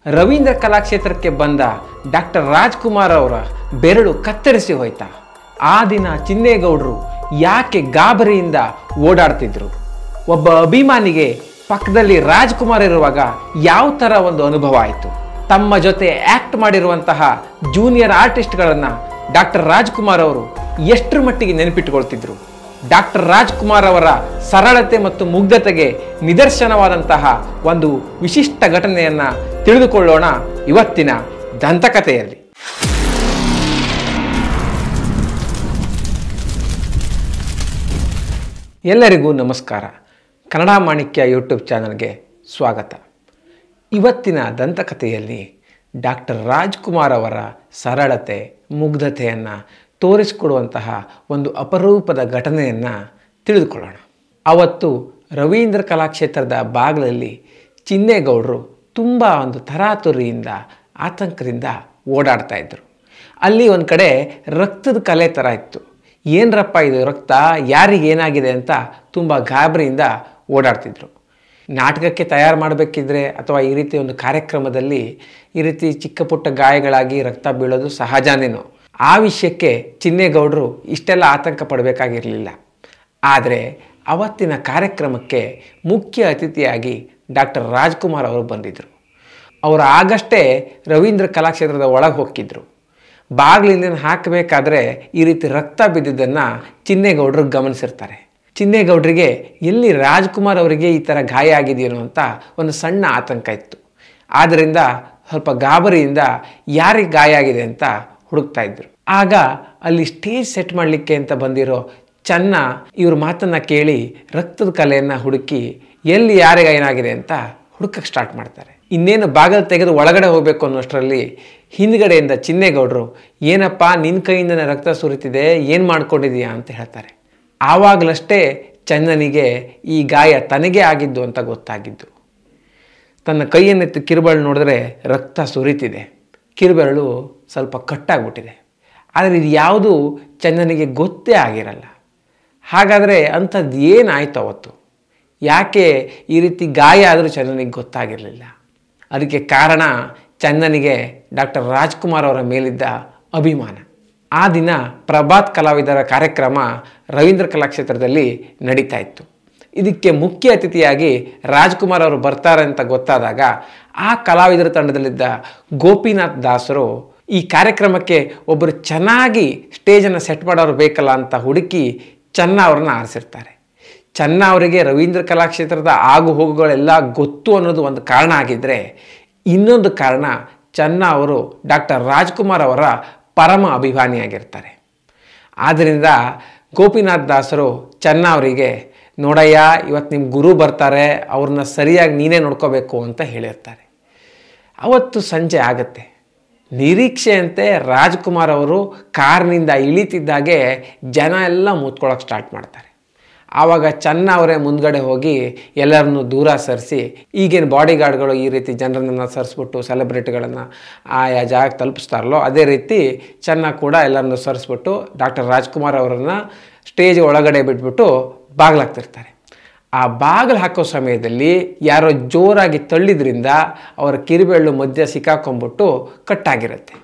ರವೀಂದ್ರ ಕಲಾಕ್ಷೇತ್ರಕ್ಕೆ ಬಂದ ಡಾಕ್ಟರ್ ರಾಜ್ಕುಮಾರ್ ಅವರ ಬೆರಳು ಕತ್ತರಿಸಿ ಹೋಯ್ತಾ? ಆ ದಿನ ಚಿನ್ನೇಗೌಡರು ಯಾಕೆ ಗಾಬರಿಯಿಂದ ಓಡಾಡ್ತಿದ್ರು? ಒಬ್ಬ ಅಭಿಮಾನಿಗೆ ಪಕ್ಕದಲ್ಲಿ ರಾಜ್ಕುಮಾರ್ ಇರುವಾಗ ಯಾವ ಥರ ಒಂದು ಅನುಭವ ಆಯಿತು? ತಮ್ಮ ಜೊತೆ ಆ್ಯಕ್ಟ್ ಮಾಡಿರುವಂತಹ ಜೂನಿಯರ್ ಆರ್ಟಿಸ್ಟ್ಗಳನ್ನು ಡಾಕ್ಟರ್ ರಾಜ್ಕುಮಾರ್ ಅವರು ಎಷ್ಟರ ಮಟ್ಟಿಗೆ ನೆನಪಿಟ್ಟುಕೊಳ್ತಿದ್ರು? ಡಾಕ್ಟರ್ ರಾಜ್ಕುಮಾರ್ ಅವರ ಸರಳತೆ ಮತ್ತು ಮುಗ್ಧತೆಗೆ ನಿದರ್ಶನವಾದಂತಹ ಒಂದು ವಿಶಿಷ್ಟ ಘಟನೆಯನ್ನು ತಿಳಿದುಕೊಳ್ಳೋಣ ಇವತ್ತಿನ ದಂತಕಥೆಯಲ್ಲಿ. ಎಲ್ಲರಿಗೂ ನಮಸ್ಕಾರ. ಕನ್ನಡ ಮಾಣಿಕ್ಯ ಯೂಟ್ಯೂಬ್ ಚಾನಲ್ಗೆ ಸ್ವಾಗತ. ಇವತ್ತಿನ ದಂತಕಥೆಯಲ್ಲಿ ಡಾಕ್ಟರ್ ರಾಜ್ಕುಮಾರ್ ಅವರ ಸರಳತೆ ಮುಗ್ಧತೆಯನ್ನು ತೋರಿಸಿಕೊಡುವಂತಹ ಒಂದು ಅಪರೂಪದ ಘಟನೆಯನ್ನು ತಿಳಿದುಕೊಳ್ಳೋಣ. ಅವತ್ತು ರವೀಂದ್ರ ಕಲಾಕ್ಷೇತ್ರದ ಬಾಗಿಲಲ್ಲಿ ಚಿನ್ನೇಗೌಡರು ತುಂಬ ಒಂದು ತರಾತುರಿಯಿಂದ ಆತಂಕದಿಂದ ಓಡಾಡ್ತಾ ಇದ್ದರು. ಅಲ್ಲಿ ಒಂದು ಕಡೆ ರಕ್ತದ ಕಲೆ ಥರ ಇತ್ತು. ಏನರಪ್ಪ ಇದು ರಕ್ತ, ಯಾರಿಗೇನಾಗಿದೆ ಅಂತ ತುಂಬ ಗಾಬರಿಯಿಂದ ಓಡಾಡ್ತಿದ್ರು. ನಾಟಕಕ್ಕೆ ತಯಾರು ಮಾಡಬೇಕಿದ್ರೆ ಅಥವಾ ಈ ರೀತಿ ಒಂದು ಕಾರ್ಯಕ್ರಮದಲ್ಲಿ ಈ ರೀತಿ ಚಿಕ್ಕ ಪುಟ್ಟ ಗಾಯಗಳಾಗಿ ರಕ್ತ ಬೀಳೋದು ಸಹಜನೇನೋ. ಆ ವಿಷಯಕ್ಕೆ ಚಿನ್ನೇಗೌಡರು ಇಷ್ಟೆಲ್ಲ ಆತಂಕ ಪಡಬೇಕಾಗಿರಲಿಲ್ಲ. ಆದರೆ ಅವತ್ತಿನ ಕಾರ್ಯಕ್ರಮಕ್ಕೆ ಮುಖ್ಯ ಅತಿಥಿಯಾಗಿ ಡಾಕ್ಟರ್ ರಾಜ್ಕುಮಾರ್ ಅವರು ಬಂದಿದ್ದರು. ಅವರು ಆಗಷ್ಟೇ ರವೀಂದ್ರ ಕಲಾಕ್ಷೇತ್ರದ ಒಳಗೆ ಹೋಗಿದ್ರು. ಬಾಗಿಲಿಂದ ಹಾಕಬೇಕಾದ್ರೆ ಈ ರೀತಿ ರಕ್ತ ಬಿದ್ದಿದ್ದನ್ನು ಚಿನ್ನೇಗೌಡರು ಗಮನಿಸಿರ್ತಾರೆ. ಚಿನ್ನೇಗೌಡರಿಗೆ ಎಲ್ಲಿ ರಾಜ್ಕುಮಾರ್ ಅವರಿಗೆ ಈ ಥರ ಗಾಯ ಆಗಿದೆಯೋ ಅಂತ ಒಂದು ಸಣ್ಣ ಆತಂಕ ಇತ್ತು. ಆದ್ದರಿಂದ ಸ್ವಲ್ಪ ಗಾಬರಿಯಿಂದ ಯಾರಿಗೆ ಗಾಯ ಆಗಿದೆ ಅಂತ ಹುಡುಕ್ತಾ ಇದ್ರು. ಆಗ ಅಲ್ಲಿ ಸ್ಟೇಜ್ ಸೆಟ್ ಮಾಡಲಿಕ್ಕೆ ಅಂತ ಬಂದಿರೋ ಚೆನ್ನ ಇವ್ರ ಮಾತನ್ನು ಕೇಳಿ ರಕ್ತದ ಕಲೆಯನ್ನು ಹುಡುಕಿ ಎಲ್ಲಿ ಯಾರಿಗೆ ಏನಾಗಿದೆ ಅಂತ ಹುಡುಕಕ್ಕೆ ಸ್ಟಾರ್ಟ್ ಮಾಡ್ತಾರೆ. ಇನ್ನೇನು ಬಾಗಿಲು ತೆಗೆದು ಒಳಗಡೆ ಹೋಗಬೇಕು ಅನ್ನೋಷ್ಟರಲ್ಲಿ ಹಿಂದ್ಗಡೆಯಿಂದ ಚಿನ್ನೇಗೌಡರು, ಏನಪ್ಪ ನಿನ್ನ ಕೈಯಿಂದನೇ ರಕ್ತ ಸುರಿತಿದೆ, ಏನು ಮಾಡ್ಕೊಂಡಿದೀಯಾ ಅಂತ ಹೇಳ್ತಾರೆ. ಆವಾಗಲಷ್ಟೇ ಚನ್ನನಿಗೆ ಈ ಗಾಯ ತನಗೇ ಆಗಿದ್ದು ಅಂತ ಗೊತ್ತಾಗಿದ್ದು. ತನ್ನ ಕೈಯನ್ನೆತ್ತು ಕಿರುಬೆರಳು ನೋಡಿದ್ರೆ ರಕ್ತ ಸುರಿತಿದೆ. ಕಿರುಬೆರಳು ಸ್ವಲ್ಪ ಕಟ್ಟಾಗ್ಬಿಟ್ಟಿದೆ. ಆದರೆ ಇದು ಯಾವುದು ಚನ್ನನಿಗೆ ಗೊತ್ತೇ ಆಗಿರಲ್ಲ. ಹಾಗಾದರೆ ಅಂಥದ್ದು ಏನಾಯ್ತು ಅವತ್ತು? ಯಾಕೆ ಈ ರೀತಿ ಗಾಯ ಆದರೂ ಚನ್ನನಿಗೆ ಗೊತ್ತಾಗಿರಲಿಲ್ಲ? ಅದಕ್ಕೆ ಕಾರಣ ಚನ್ನನಿಗೆ ಡಾಕ್ಟರ್ ರಾಜ್ಕುಮಾರ್ ಅವರ ಮೇಲಿದ್ದ ಅಭಿಮಾನ. ಆ ದಿನ ಪ್ರಭಾತ್ ಕಲಾವಿದರ ಕಾರ್ಯಕ್ರಮ ರವೀಂದ್ರ ಕಲಾಕ್ಷೇತ್ರದಲ್ಲಿ ನಡೀತಾ ಇತ್ತು. ಇದಕ್ಕೆ ಮುಖ್ಯ ಅತಿಥಿಯಾಗಿ ರಾಜ್ಕುಮಾರ್ ಅವರು ಬರ್ತಾರೆ ಅಂತ ಗೊತ್ತಾದಾಗ ಆ ಕಲಾವಿದರ ತಂಡದಲ್ಲಿದ್ದ ಗೋಪಿನಾಥ್ ದಾಸರು ಈ ಕಾರ್ಯಕ್ರಮಕ್ಕೆ ಒಬ್ಬರು ಚೆನ್ನಾಗಿ ಸ್ಟೇಜನ್ನು ಸೆಟ್ ಮಾಡೋರು ಬೇಕಲ್ಲ ಅಂತ ಹುಡುಕಿ ಚೆನ್ನ ಅವ್ರನ್ನ ಆರಿಸಿರ್ತಾರೆ. ಚೆನ್ನ ಅವರಿಗೆ ರವೀಂದ್ರ ಕಲಾಕ್ಷೇತ್ರದ ಆಗು ಹೋಗುಗಳೆಲ್ಲ ಗೊತ್ತು ಅನ್ನೋದು ಒಂದು ಕಾರಣ ಆಗಿದ್ದರೆ, ಇನ್ನೊಂದು ಕಾರಣ ಚೆನ್ನ ಅವರು ಡಾಕ್ಟರ್ ರಾಜ್ಕುಮಾರ್ ಅವರ ಪರಮ ಅಭಿಮಾನಿಯಾಗಿರ್ತಾರೆ. ಆದ್ದರಿಂದ ಗೋಪಿನಾಥ್ ದಾಸರು ಚೆನ್ನ ಅವರಿಗೆ, ನೋಡಯ್ಯ, ಇವತ್ತು ನಿಮ್ಮ ಗುರು ಬರ್ತಾರೆ, ಅವ್ರನ್ನ ಸರಿಯಾಗಿ ನೀನೇ ನೋಡ್ಕೋಬೇಕು ಅಂತ ಹೇಳಿರ್ತಾರೆ. ಅವತ್ತು ಸಂಜೆ ಆಗತ್ತೆ. ನಿರೀಕ್ಷೆಯಂತೆ ರಾಜ್ಕುಮಾರ್ ಅವರು ಕಾರ್ನಿಂದ ಇಳಿತಿದ್ದಾಗೆ ಜನ ಎಲ್ಲ ಮುತ್ಕೊಳ್ಳೋಕೆ ಸ್ಟಾರ್ಟ್ ಮಾಡ್ತಾರೆ. ಆವಾಗ ಚೆನ್ನ ಅವರೇ ಮುಂದ್ಗಡೆ ಹೋಗಿ ಎಲ್ಲರನ್ನೂ ದೂರ ಸರಿಸಿ, ಈಗೇನು ಬಾಡಿ ಗಾರ್ಡ್ಗಳು ಈ ರೀತಿ ಜನರನ್ನು ಸರಿಸ್ಬಿಟ್ಟು ಸೆಲೆಬ್ರಿಟಿಗಳನ್ನು ಆಯಾ ಜಾಗಕ್ಕೆ ತಲುಪಿಸ್ತಾರಲ್ಲೋ ಅದೇ ರೀತಿ ಚೆನ್ನ ಕೂಡ ಎಲ್ಲರನ್ನೂ ಸರಿಸ್ಬಿಟ್ಟು ಡಾಕ್ಟರ್ ರಾಜ್ಕುಮಾರ್ ಅವರನ್ನು ಸ್ಟೇಜ್ ಒಳಗಡೆ ಬಿಟ್ಬಿಟ್ಟು ಬಾಗಿಲಾಗ್ತಿರ್ತಾರೆ. ಆ ಬಾಗಿಲು ಹಾಕೋ ಸಮಯದಲ್ಲಿ ಯಾರೋ ಜೋರಾಗಿ ತಳ್ಳಿದ್ರಿಂದ ಅವರ ಕಿರುಬೆರಳು ಮಧ್ಯ ಸಿಕ್ಕಾಕೊಂಡ್ಬಿಟ್ಟು ಕಟ್ಟಾಗಿರುತ್ತೆ.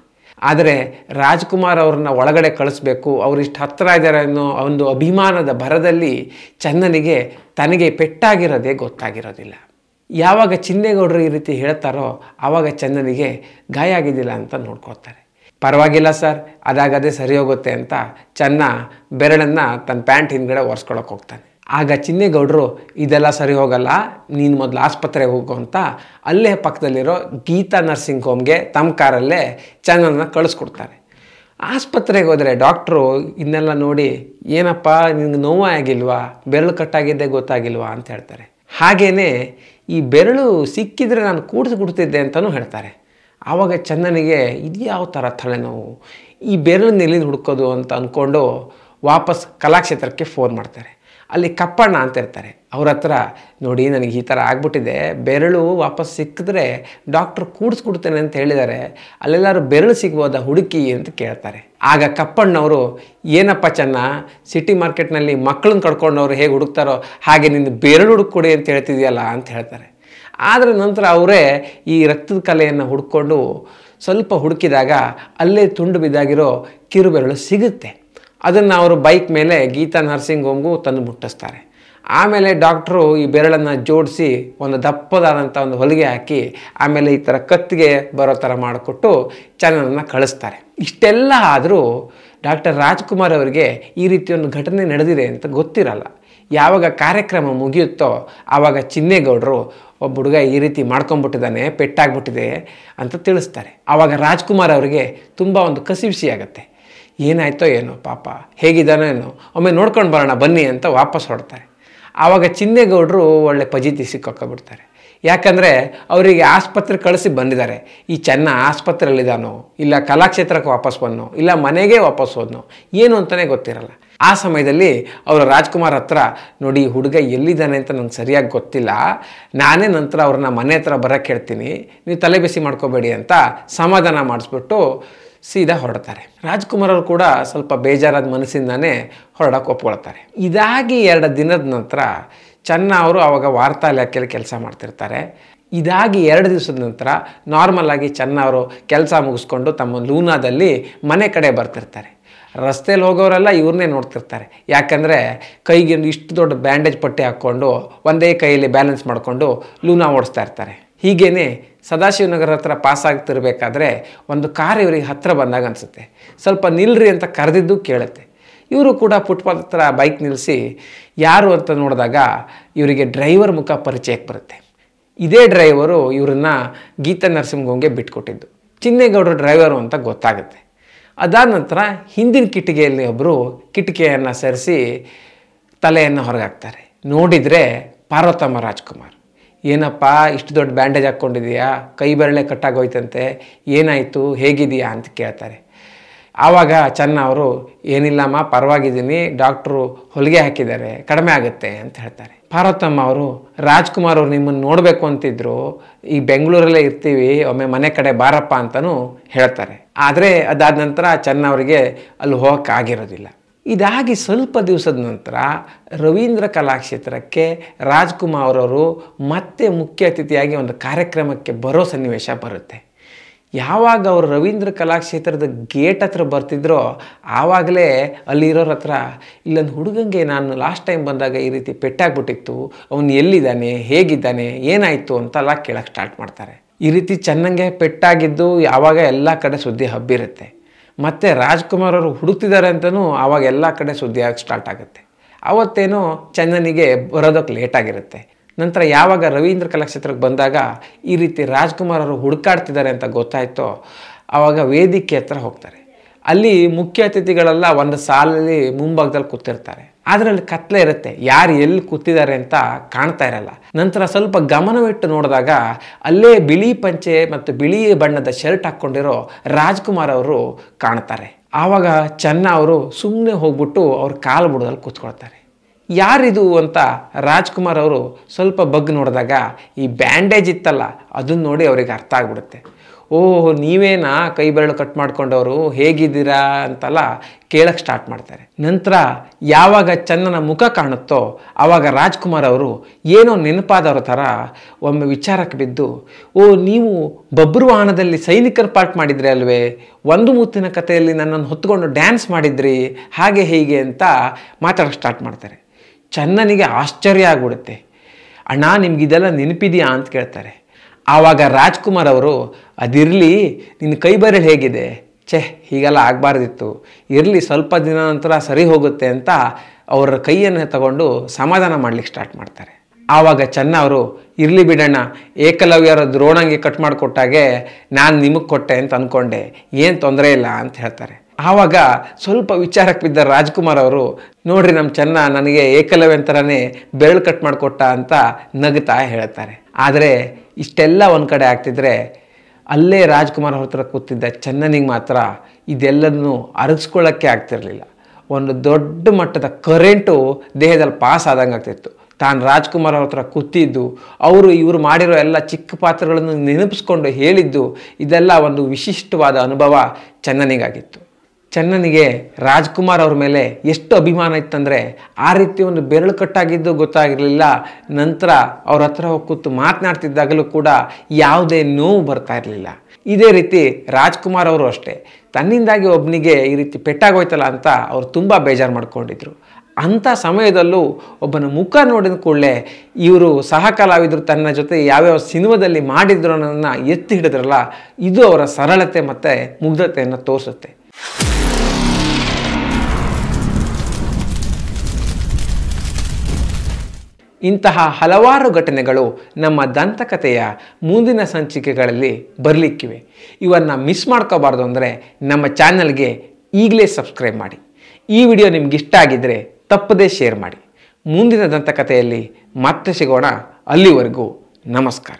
ಆದರೆ ರಾಜ್ಕುಮಾರ್ ಅವ್ರನ್ನ ಒಳಗಡೆ ಕಳಿಸ್ಬೇಕು, ಅವರಿಷ್ಟು ಹತ್ತಿರ ಇದ್ದಾರೆ ಅನ್ನೋ ಒಂದು ಅಭಿಮಾನದ ಭರದಲ್ಲಿ ಚನ್ನನಿಗೆ ತನಗೆ ಪೆಟ್ಟಾಗಿರೋದೇ ಗೊತ್ತಾಗಿರೋದಿಲ್ಲ. ಯಾವಾಗ ಚಿನ್ನೇಗೌಡರು ಈ ರೀತಿ ಹೇಳ್ತಾರೋ ಆವಾಗ ಚನ್ನನಿಗೆ ಗಾಯ ಆಗಿದ್ದಿಲ್ಲ ಅಂತ ನೋಡ್ಕೊಳ್ತಾರೆ. ಪರವಾಗಿಲ್ಲ ಸರ್, ಅದಾಗದೇ ಸರಿ ಹೋಗುತ್ತೆ ಅಂತ ಚೆನ್ನ ಬೆರಳನ್ನು ತನ್ನ ಪ್ಯಾಂಟ್ ಹಿಂದ್ಗಡೆ ಒರೆಸ್ಕೊಳಕ್ಕೆ ಹೋಗ್ತಾನೆ. ಆಗ ಚಿನ್ನೇಗೌಡರು, ಇದೆಲ್ಲ ಸರಿ ಹೋಗಲ್ಲ, ನೀನು ಮೊದಲು ಆಸ್ಪತ್ರೆಗೆ ಹೋಗು ಅಂತ ಅಲ್ಲೇ ಪಕ್ಕದಲ್ಲಿರೋ ಗೀತಾ ನರ್ಸಿಂಗ್ ಹೋಮ್ಗೆ ತಮ್ಮ ಕಾರಲ್ಲೇ ಚೆನ್ನನ್ನು ಕಳಿಸ್ಕೊಡ್ತಾರೆ. ಆಸ್ಪತ್ರೆಗೆ ಹೋದರೆ ಡಾಕ್ಟ್ರು ಇದನ್ನೆಲ್ಲ ನೋಡಿ, ಏನಪ್ಪ ನಿನಗೆ ನೋವು ಆಗಿಲ್ವಾ, ಬೆರಳು ಕಟ್ಟಾಗಿದ್ದೇ ಗೊತ್ತಾಗಿಲ್ವಾ ಅಂತ ಹೇಳ್ತಾರೆ. ಹಾಗೆಯೇ ಈ ಬೆರಳು ಸಿಕ್ಕಿದರೆ ನಾನು ಕೂಡಿಸ್ಬಿಡ್ತಿದ್ದೆ ಅಂತಲೂ ಹೇಳ್ತಾರೆ. ಆವಾಗ ಚನ್ನನಿಗೆ ಇದು ಯಾವ ಥರ ತಲೆನೋವು, ಈ ಬೆರಳನ್ನ ಎಲ್ಲಿಂದ ಹುಡ್ಕೋದು ಅಂತ ಅಂದ್ಕೊಂಡು ವಾಪಸ್ ಕಲಾಕ್ಷೇತ್ರಕ್ಕೆ ಫೋನ್ ಮಾಡ್ತಾರೆ. ಅಲ್ಲಿ ಕಪ್ಪಣ್ಣ ಅಂತ ಇರ್ತಾರೆ. ಅವ್ರ ಹತ್ರ, ನೋಡಿ ನನಗೆ ಈ ಥರ ಆಗ್ಬಿಟ್ಟಿದೆ, ಬೆರಳು ವಾಪಸ್ ಸಿಕ್ಕಿದ್ರೆ ಡಾಕ್ಟ್ರು ಕೂಡಿಸ್ಕೊಡ್ತೇನೆ ಅಂತ ಹೇಳಿದ್ದಾರೆ, ಅಲ್ಲೆಲ್ಲರೂ ಬೆರಳು ಸಿಗ್ಬೋದಾ ಹುಡುಕಿ ಅಂತ ಕೇಳ್ತಾರೆ. ಆಗ ಕಪ್ಪಣ್ಣವರು, ಏನಪ್ಪ ಚೆನ್ನ, ಸಿಟಿ ಮಾರ್ಕೆಟ್ನಲ್ಲಿ ಮಕ್ಕಳನ್ನ ಕಡ್ಕೊಂಡವ್ರು ಹೇಗೆ ಹುಡುಕ್ತಾರೋ ಹಾಗೆ ನಿನ್ನ ಬೆರಳು ಹುಡುಕೊಡಿ ಅಂತ ಹೇಳ್ತಿದೆಯಲ್ಲ ಅಂತ ಹೇಳ್ತಾರೆ. ಆದರೆ ನಂತರ ಅವರೇ ಈ ರಕ್ತದ ಕಲೆಯನ್ನು ಹುಡ್ಕೊಂಡು ಸ್ವಲ್ಪ ಹುಡುಕಿದಾಗ ಅಲ್ಲೇ ತುಂಡು ಬಿದ್ದಾಗಿರೋ ಕಿರುಬೆರಳು ಸಿಗುತ್ತೆ. ಅದನ್ನು ಅವರು ಬೈಕ್ ಮೇಲೆ ಗೀತಾ ನರ್ಸಿಂಗ್ ಹೋಮ್ಗೂ ತಂದು ಮುಟ್ಟಿಸ್ತಾರೆ. ಆಮೇಲೆ ಡಾಕ್ಟ್ರು ಈ ಬೆರಳನ್ನು ಜೋಡಿಸಿ ಒಂದು ದಪ್ಪದಾದಂಥ ಒಂದು ಹೊಲಿಗೆ ಹಾಕಿ ಆಮೇಲೆ ಈ ಥರ ಕತ್ತಿಗೆ ಬರೋ ಥರ ಮಾಡಿಕೊಟ್ಟು ಚನ್ನನನ್ನು ಕಳಿಸ್ತಾರೆ. ಇಷ್ಟೆಲ್ಲ ಆದರೂ ಡಾಕ್ಟರ್ ರಾಜ್ಕುಮಾರ್ ಅವರಿಗೆ ಈ ರೀತಿ ಒಂದು ಘಟನೆ ನಡೆದಿದೆ ಅಂತ ಗೊತ್ತಿರಲ್ಲ. ಯಾವಾಗ ಕಾರ್ಯಕ್ರಮ ಮುಗಿಯುತ್ತೋ ಆವಾಗ ಚಿನ್ನೇಗೌಡರು ಒಬ್ಬ ಹುಡುಗ ಈ ರೀತಿ ಮಾಡ್ಕೊಂಡ್ಬಿಟ್ಟಿದ್ದಾನೆ, ಪೆಟ್ಟಾಗ್ಬಿಟ್ಟಿದೆ ಅಂತ ತಿಳಿಸ್ತಾರೆ. ಆವಾಗ ರಾಜ್ಕುಮಾರ್ ಅವರಿಗೆ ತುಂಬ ಒಂದು ಕಸಿವಿಸಿ ಆಗುತ್ತೆ. ಏನಾಯ್ತೋ ಏನೋ ಪಾಪ, ಹೇಗಿದ್ದಾನೋ ಏನೋ, ಒಮ್ಮೆ ನೋಡ್ಕೊಂಡು ಬರೋಣ ಬನ್ನಿ ಅಂತ ವಾಪಸ್ ಹೊಡ್ತಾರೆ. ಆವಾಗ ಚಿನ್ನೇಗೌಡರು ಒಳ್ಳೆ ಪಜಿತಿ ಸಿಕ್ಕಾಕೊಂಡ್ಬಿಡ್ತಾರೆ. ಯಾಕಂದರೆ ಅವರಿಗೆ ಆಸ್ಪತ್ರೆ ಕಳಿಸಿ ಬಂದಿದ್ದಾರೆ. ಈ ಚೆನ್ನ ಆಸ್ಪತ್ರೆಯಲ್ಲಿದ್ದಾನೋ ಇಲ್ಲ ಕಲಾಕ್ಷೇತ್ರಕ್ಕೆ ವಾಪಸ್ ಬಂದನೋ ಇಲ್ಲ ಮನೆಗೆ ವಾಪಸ್ ಹೋದ್ನೋ ಏನು ಅಂತಲೇ ಗೊತ್ತಿರಲ್ಲ. ಆ ಸಮಯದಲ್ಲಿ ಅವರು ರಾಜ್ಕುಮಾರ್ ಹತ್ರ, ನೋಡಿ ಹುಡುಗ ಎಲ್ಲಿದ್ದಾನೆ ಅಂತ ನಂಗೆ ಸರಿಯಾಗಿ ಗೊತ್ತಿಲ್ಲ, ನಾನೇ ನಂತರ ಅವ್ರನ್ನ ಮನೆ ಹತ್ರ ಬರೋಕ್ಕೆ ಹೇಳ್ತೀನಿ, ನೀವು ತಲೆ ಬಿಸಿ ಮಾಡ್ಕೋಬೇಡಿ ಅಂತ ಸಮಾಧಾನ ಮಾಡಿಸ್ಬಿಟ್ಟು ಸೀದಾ ಹೊರಡ್ತಾರೆ. ರಾಜ್ಕುಮಾರ್ ಅವರು ಕೂಡ ಸ್ವಲ್ಪ ಬೇಜಾರಾದ ಮನಸ್ಸಿಂದಾನೇ ಹೊರಡಕ್ಕೆ ಒಪ್ಕೊಳ್ತಾರೆ. ಇದಾಗಿ 2 ದಿನದ ನಂತರ ಚೆನ್ನ ಅವರು ಆವಾಗ ವಾರ್ತಾ ಇಲಾಖೆಯಲ್ಲಿ ಕೆಲಸ ಮಾಡ್ತಿರ್ತಾರೆ. ಇದಾಗಿ 2 ದಿವಸದ ನಂತರ ನಾರ್ಮಲ್ ಆಗಿ ಚೆನ್ನ ಅವರು ಕೆಲಸ ಮುಗಿಸ್ಕೊಂಡು ತಮ್ಮ ಲೂನಾದಲ್ಲಿ ಮನೆ ಕಡೆ ಬರ್ತಿರ್ತಾರೆ. ರಸ್ತೆಯಲ್ಲಿ ಹೋಗೋರೆಲ್ಲ ಇವ್ರನ್ನೇ ನೋಡ್ತಿರ್ತಾರೆ. ಯಾಕಂದರೆ ಕೈಗೆ ಇಷ್ಟು ದೊಡ್ಡ ಬ್ಯಾಂಡೇಜ್ ಪಟ್ಟಿ ಹಾಕ್ಕೊಂಡು ಒಂದೇ ಕೈಯಲ್ಲಿ ಬ್ಯಾಲೆನ್ಸ್ ಮಾಡಿಕೊಂಡು ಲೂನಾ ಓಡಿಸ್ತಾ ಇರ್ತಾರೆ. ಹೀಗೇ ಸದಾಶಿವನಗರ ಹತ್ರ ಪಾಸ್ ಆಗ್ತಿರ್ಬೇಕಾದ್ರೆ ಒಂದು ಕಾರ್ ಇವರಿಗೆ ಹತ್ತಿರ ಬಂದಾಗ ಅನಿಸುತ್ತೆ. ಸ್ವಲ್ಪ ನಿಲ್ರಿ ಅಂತ ಕರೆದಿದ್ದು ಕೇಳುತ್ತೆ. ಇವರು ಕೂಡ ಫುಟ್ಪಾತ್ ಹತ್ರ ಬೈಕ್ ನಿಲ್ಲಿಸಿ ಯಾರು ಅಂತ ನೋಡಿದಾಗ ಇವರಿಗೆ ಡ್ರೈವರ್ ಮುಖ ಪರಿಚಯಕ್ಕೆ ಬರುತ್ತೆ. ಇದೇ ಡ್ರೈವರು ಇವರನ್ನು ಗೀತಾ ನರ್ಸಿಂಗ್ ಹೋಮ್ಗೆ ಬಿಟ್ಕೊಟ್ಟಿದ್ದು. ಚಿನ್ನೇಗೌಡರು ಡ್ರೈವರು ಅಂತ ಗೊತ್ತಾಗುತ್ತೆ. ಅದಾದ ನಂತರ ಹಿಂದಿನ ಕಿಟಿಕಿಯಲ್ಲಿ ಒಬ್ಬರು ಕಿಟಿಕಿಯನ್ನು ಸರಿಸಿ ತಲೆಯನ್ನು ಹೊರಗಾಕ್ತಾರೆ. ನೋಡಿದರೆ ಪಾರ್ವತಮ್ಮ ರಾಜ್ಕುಮಾರ್. ಏನಪ್ಪ ಇಷ್ಟು ದೊಡ್ಡ ಬ್ಯಾಂಡೇಜ್ ಹಾಕ್ಕೊಂಡಿದೆಯಾ, ಕೈ ಬೆರಳೆ ಕಟ್ಟಾಗೋಯ್ತಂತೆ, ಏನಾಯಿತು, ಹೇಗಿದೆಯಾ ಅಂತ ಕೇಳ್ತಾರೆ. ಆವಾಗ ಚೆನ್ನ ಅವರು, ಏನಿಲ್ಲಮ್ಮ ಪರವಾಗಿದ್ದೀನಿ, ಡಾಕ್ಟ್ರು ಹೊಲಿಗೆ ಹಾಕಿದ್ದಾರೆ, ಕಡಿಮೆ ಆಗುತ್ತೆ ಅಂತ ಹೇಳ್ತಾರೆ. ಪಾರ್ವತಮ್ಮ ಅವರು, ರಾಜ್ಕುಮಾರ್ ಅವರು ನಿಮ್ಮನ್ನು ನೋಡಬೇಕು ಅಂತಿದ್ರು, ಈ ಬೆಂಗಳೂರಲ್ಲೇ ಇರ್ತೀವಿ, ಒಮ್ಮೆ ಮನೆ ಕಡೆ ಬಾರಪ್ಪ ಅಂತಲೂ ಹೇಳ್ತಾರೆ. ಆದರೆ ಅದಾದ ನಂತರ ಚೆನ್ನ ಅವರಿಗೆ ಅಲ್ಲಿ ಹೋಗೋಕ್ಕಾಗಿರೋದಿಲ್ಲ. ಇದಾಗಿ ಸ್ವಲ್ಪ ದಿವಸದ ನಂತರ ರವೀಂದ್ರ ಕಲಾಕ್ಷೇತ್ರಕ್ಕೆ ರಾಜ್ಕುಮಾರ್ ಅವರು ಮತ್ತೆ ಮುಖ್ಯ ಅತಿಥಿಯಾಗಿ ಒಂದು ಕಾರ್ಯಕ್ರಮಕ್ಕೆ ಬರೋ ಸನ್ನಿವೇಶ ಬರುತ್ತೆ. ಯಾವಾಗ ಅವರು ರವೀಂದ್ರ ಕಲಾಕ್ಷೇತ್ರದ ಗೇಟ್ ಹತ್ರ ಬರ್ತಿದ್ರೋ ಆವಾಗಲೇ ಅಲ್ಲಿರೋರ ಹತ್ರ, ಇಲ್ಲೊಂದು ಹುಡುಗಂಗೆ ನಾನು ಲಾಸ್ಟ್ ಟೈಮ್ ಬಂದಾಗ ಈ ರೀತಿ ಪೆಟ್ಟಾಗ್ಬಿಟ್ಟಿತ್ತು, ಅವನು ಎಲ್ಲಿದ್ದಾನೆ, ಹೇಗಿದ್ದಾನೆ, ಏನಾಯಿತು ಅಂತೆಲ್ಲ ಕೇಳೋಕ್ಕೆ ಸ್ಟಾರ್ಟ್ ಮಾಡ್ತಾರೆ. ಈ ರೀತಿ ಚೆನ್ನಾಗೆ ಪೆಟ್ಟಾಗಿದ್ದು ಯಾವಾಗ ಎಲ್ಲ ಕಡೆ ಸುದ್ದಿ ಹಬ್ಬಿರುತ್ತೆ. ಮತ್ತು ರಾಜ್ಕುಮಾರ್ ಅವರು ಹುಡುಕ್ತಿದ್ದಾರೆ ಅಂತಲೂ ಆವಾಗ ಎಲ್ಲ ಕಡೆ ಸುದ್ದಿ ಆಗಿ ಸ್ಟಾರ್ಟ್ ಆಗುತ್ತೆ. ಆವತ್ತೇನೋ ಚನ್ನನಿಗೆ ಬರೋದಕ್ಕೆ ಲೇಟಾಗಿರುತ್ತೆ. ನಂತರ ಯಾವಾಗ ರವೀಂದ್ರ ಕಲಾಕ್ಷೇತ್ರಕ್ಕೆ ಬಂದಾಗ ಈ ರೀತಿ ರಾಜ್ಕುಮಾರ್ ಅವರು ಹುಡುಕಾಡ್ತಿದ್ದಾರೆ ಅಂತ ಗೊತ್ತಾಯ್ತೋ ಆವಾಗ ವೇದಿಕೆ ಹತ್ರ ಹೋಗ್ತಾರೆ. ಅಲ್ಲಿ ಮುಖ್ಯ ಅತಿಥಿಗಳೆಲ್ಲ ಒಂದು ಸಾಲಲ್ಲಿ ಮುಂಭಾಗದಲ್ಲಿ ಕೂತಿರ್ತಾರೆ. ಅದರಲ್ಲಿ ಕತ್ಲೆ ಇರುತ್ತೆ, ಯಾರು ಎಲ್ಲಿ ಕೂತಿದ್ದಾರೆ ಅಂತ ಕಾಣ್ತಾ ಇರಲ್ಲ. ನಂತರ ಸ್ವಲ್ಪ ಗಮನವಿಟ್ಟು ನೋಡಿದಾಗ ಅಲ್ಲೇ ಬಿಳಿ ಪಂಚೆ ಮತ್ತು ಬಿಳಿ ಬಣ್ಣದ ಶರ್ಟ್ ಹಾಕ್ಕೊಂಡಿರೋ ರಾಜ್ಕುಮಾರ್ ಅವರು ಕಾಣ್ತಾರೆ. ಆವಾಗ ಚೆನ್ನ ಅವರು ಸುಮ್ಮನೆ ಹೋಗ್ಬಿಟ್ಟು ಅವ್ರ ಕಾಲು ಬುಡದಲ್ಲಿ ಕೂತ್ಕೊಳ್ತಾರೆ. ಯಾರಿದು ಅಂತ ರಾಜ್ಕುಮಾರ್ ಅವರು ಸ್ವಲ್ಪ ಬಗ್ಗಿ ನೋಡಿದಾಗ ಈ ಬ್ಯಾಂಡೇಜ್ ಇತ್ತಲ್ಲ ಅದನ್ನು ನೋಡಿ ಅವ್ರಿಗೆ ಅರ್ಥ ಆಗ್ಬಿಡುತ್ತೆ. ಓಹ್ ನೀವೇನಾ ಕೈ ಬೆರಳು ಕಟ್ ಮಾಡ್ಕೊಂಡವರು, ಹೇಗಿದ್ದೀರಾ ಅಂತೆಲ್ಲ ಕೇಳಕ್ಕೆ ಸ್ಟಾರ್ಟ್ ಮಾಡ್ತಾರೆ. ನಂತರ ಯಾವಾಗ ಚನ್ನನ ಮುಖ ಕಾಣುತ್ತೋ ಆವಾಗ ರಾಜ್ಕುಮಾರ್ ಅವರು ಏನೋ ನೆನಪಾದವ್ರ ಥರ ಒಮ್ಮೆ ವಿಚಾರಕ್ಕೆ ಬಿದ್ದು, ಓ ನೀವು ಬಬ್ರುವಾಹನದಲ್ಲಿ ಸೈನಿಕರ ಪಾರ್ಟ್ ಮಾಡಿದ್ರಿ ಅಲ್ವೇ, ಒಂದು ಮುತ್ತಿನ ಕಥೆಯಲ್ಲಿ ನನ್ನನ್ನು ಹೊತ್ಕೊಂಡು ಡ್ಯಾನ್ಸ್ ಮಾಡಿದ್ರಿ, ಹಾಗೆ ಹೀಗೆ ಅಂತ ಮಾತಾಡೋಕ್ಕೆ ಸ್ಟಾರ್ಟ್ ಮಾಡ್ತಾರೆ. ಚನ್ನನಿಗೆ ಆಶ್ಚರ್ಯ ಆಗ್ಬಿಡುತ್ತೆ. ಅಣ್ಣ ನಿಮ್ಗಿದೆಲ್ಲ ನೆನಪಿದೆಯಾ ಅಂತ ಕೇಳ್ತಾರೆ. ಆವಾಗ ರಾಜ್ಕುಮಾರ್ ಅವರು, ಅದಿರಲಿ ನಿನ್ನ ಕೈ ಬೆರಳು ಹೇಗಿದೆ, ಹೀಗೆಲ್ಲ ಆಗಬಾರ್ದಿತ್ತು, ಇರಲಿ ಸ್ವಲ್ಪ ದಿನ ನಂತರ ಸರಿ ಹೋಗುತ್ತೆ ಅಂತ ಅವರ ಕೈಯನ್ನು ತಗೊಂಡು ಸಮಾಧಾನ ಮಾಡಲಿಕ್ಕೆ ಸ್ಟಾರ್ಟ್ ಮಾಡ್ತಾರೆ. ಆವಾಗ ಚೆನ್ನ ಅವರು, ಇರಲಿ ಬಿಡಣ್ಣ, ಏಕಲವ್ಯರ ದ್ರೋಣಂಗೆ ಕಟ್ ಮಾಡಿಕೊಟ್ಟಾಗೆ ನಾನು ನಿಮಗೆ ಕೊಟ್ಟೆ ಅಂತ ಅಂದ್ಕೊಂಡೆ, ಏನು ತೊಂದರೆ ಇಲ್ಲ ಅಂತ ಹೇಳ್ತಾರೆ. ಆವಾಗ ಸ್ವಲ್ಪ ವಿಚಾರಕ್ಕೆ ಬಿದ್ದ ರಾಜ್ಕುಮಾರ್ ಅವರು, ನೋಡ್ರಿ ನಮ್ಮ ಚೆನ್ನ ನನಗೆ ಏಕಲವ್ಯನ ಥರನೇ ಬೆರಳು ಕಟ್ ಮಾಡಿಕೊಟ್ಟ ಅಂತ ನಗ್ತಾ ಹೇಳ್ತಾರೆ. ಆದರೆ ಇಷ್ಟೆಲ್ಲ ಒಂದು ಕಡೆ ಆಗ್ತಿದ್ರೆ ಅಲ್ಲೇ ರಾಜ್ಕುಮಾರ್ ಅವ್ರ ಹತ್ರ ಕೂತಿದ್ದ ಚನ್ನನಿಗೆ ಮಾತ್ರ ಇದೆಲ್ಲದನ್ನು ಅರಗಿಸ್ಕೊಳ್ಳೋಕ್ಕೆ ಆಗ್ತಿರಲಿಲ್ಲ. ಒಂದು ದೊಡ್ಡ ಮಟ್ಟದ ಕರೆಂಟು ದೇಹದಲ್ಲಿ ಪಾಸ್ ಆದಂಗೆ ಆಗ್ತಿತ್ತು. ತಾನು ರಾಜ್ಕುಮಾರ್ ಅವ್ರ ಹತ್ರ ಕೂತಿದ್ದು, ಇವರು ಮಾಡಿರೋ ಎಲ್ಲ ಚಿಕ್ಕ ಪಾತ್ರಗಳನ್ನು ನೆನಪಿಸ್ಕೊಂಡು ಹೇಳಿದ್ದು, ಇದೆಲ್ಲ ಒಂದು ವಿಶಿಷ್ಟವಾದ ಅನುಭವ ಚನ್ನನಿಗಾಗಿತ್ತು. ಚನ್ನನಿಗೆ ರಾಜ್ಕುಮಾರ್ ಅವ್ರ ಮೇಲೆ ಎಷ್ಟು ಅಭಿಮಾನ ಇತ್ತಂದರೆ ಆ ರೀತಿ ಒಂದು ಬೆರಳು ಕಟ್ಟಾಗಿದ್ದು ಗೊತ್ತಾಗಿರಲಿಲ್ಲ. ನಂತರ ಅವ್ರ ಹತ್ರ ಹೋಗಿ ಕೂತು ಮಾತನಾಡ್ತಿದ್ದಾಗಲೂ ಕೂಡ ಯಾವುದೇ ನೋವು ಬರ್ತಾ ಇರಲಿಲ್ಲ. ಇದೇ ರೀತಿ ರಾಜ್ಕುಮಾರ್ ಅವರು ಅಷ್ಟೇ, ತನ್ನಿಂದಾಗಿ ಒಬ್ಬನಿಗೆ ಈ ರೀತಿ ಪೆಟ್ಟಾಗೋಯ್ತಲ್ಲ ಅಂತ ಅವ್ರು ತುಂಬ ಬೇಜಾರು ಮಾಡ್ಕೊಂಡಿದ್ರು. ಅಂಥ ಸಮಯದಲ್ಲೂ ಒಬ್ಬನ ಮುಖ ನೋಡಿದ ಕೂಡಲೇ ಇವರು ಸಹ ಕಲಾವಿದರು ತನ್ನ ಜೊತೆ ಯಾವ್ಯಾವ ಸಿನಿಮಾದಲ್ಲಿ ಮಾಡಿದ್ರು ಅನ್ನೋದನ್ನು ಎತ್ತಿ ಹಿಡಿದ್ರಲ್ಲ, ಇದು ಅವರ ಸರಳತೆ ಮತ್ತು ಮುಗ್ಧತೆಯನ್ನು ತೋರಿಸುತ್ತೆ. ಇಂತಹ ಹಲವಾರು ಘಟನೆಗಳು ನಮ್ಮ ದಂತಕಥೆಯ ಮುಂದಿನ ಸಂಚಿಕೆಗಳಲ್ಲಿ ಬರಲಿಕ್ಕಿವೆ. ಇವನ್ನು ಮಿಸ್ ಮಾಡ್ಕೋಬಾರ್ದು ಅಂದರೆ ನಮ್ಮ ಚಾನಲ್ಗೆ ಈಗಲೇ ಸಬ್ಸ್ಕ್ರೈಬ್ ಮಾಡಿ. ಈ ವಿಡಿಯೋ ನಿಮ್ಗೆ ಇಷ್ಟ ಆಗಿದ್ದರೆ ತಪ್ಪದೇ ಶೇರ್ ಮಾಡಿ. ಮುಂದಿನ ದಂತಕಥೆಯಲ್ಲಿ ಮತ್ತೆ ಸಿಗೋಣ. ಅಲ್ಲಿವರೆಗೂ ನಮಸ್ಕಾರ.